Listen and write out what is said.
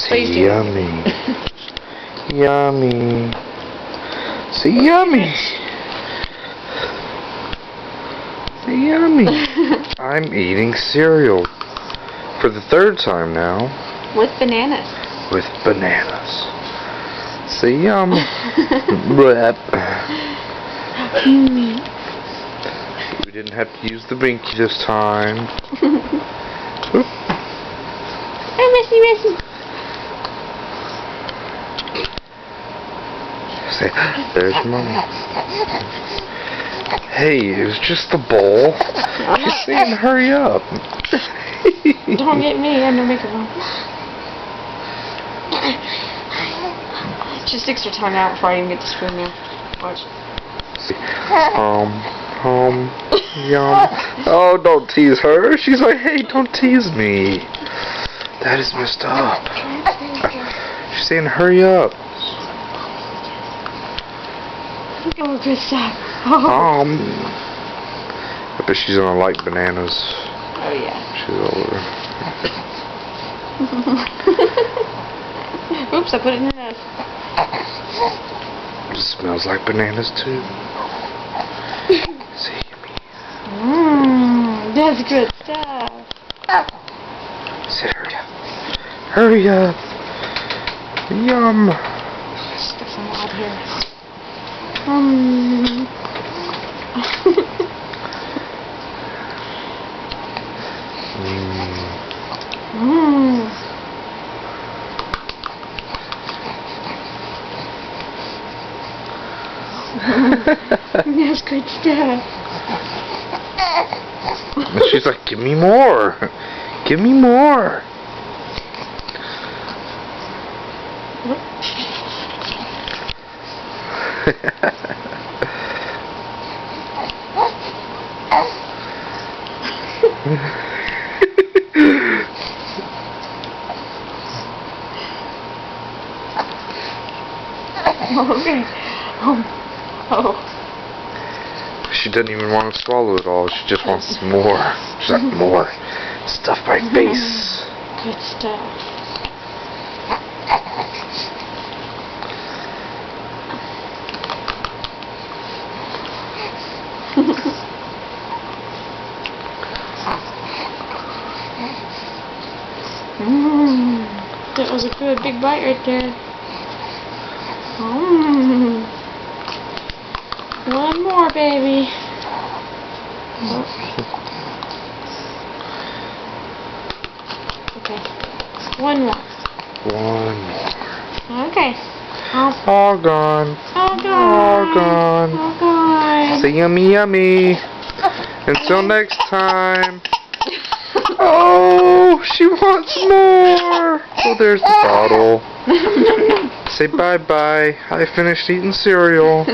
Say yummy. Yummy. Say yummy. Say yummy. I'm eating cereal for the third time now. With bananas. With bananas. Say yum. Blep. We didn't have to use the binky this time. Oh, Missy. Say, there's Mommy. Hey, it was just the bowl. She's saying hurry up. Don't get me, I have no makeup on. She sticks her tongue out before I even get the spoon there. Watch. Yum. Oh, don't tease her. She's like, hey, don't tease me. That is messed up. She's saying hurry up. Oh, good stuff. I bet she's gonna like bananas. Oh, yeah. She's older. Oops, I put it in her nose. It smells like bananas too. See me. That's good stuff. Say hurry up. Hurry up. Yum. Stick some out here. That's good stuff. And she's like, give me more. Give me more. Okay. Oh. She doesn't even want to swallow it all. She just wants more. She's like, more. Stuff my face. Good stuff. That was a good big bite right there. One more, baby. Okay. One more. One more. Okay. All gone. All gone. All gone. All gone. Say yummy, yummy. Until next time. Oh, she wants more. Oh, there's the bottle. Say bye-bye. I finished eating cereal.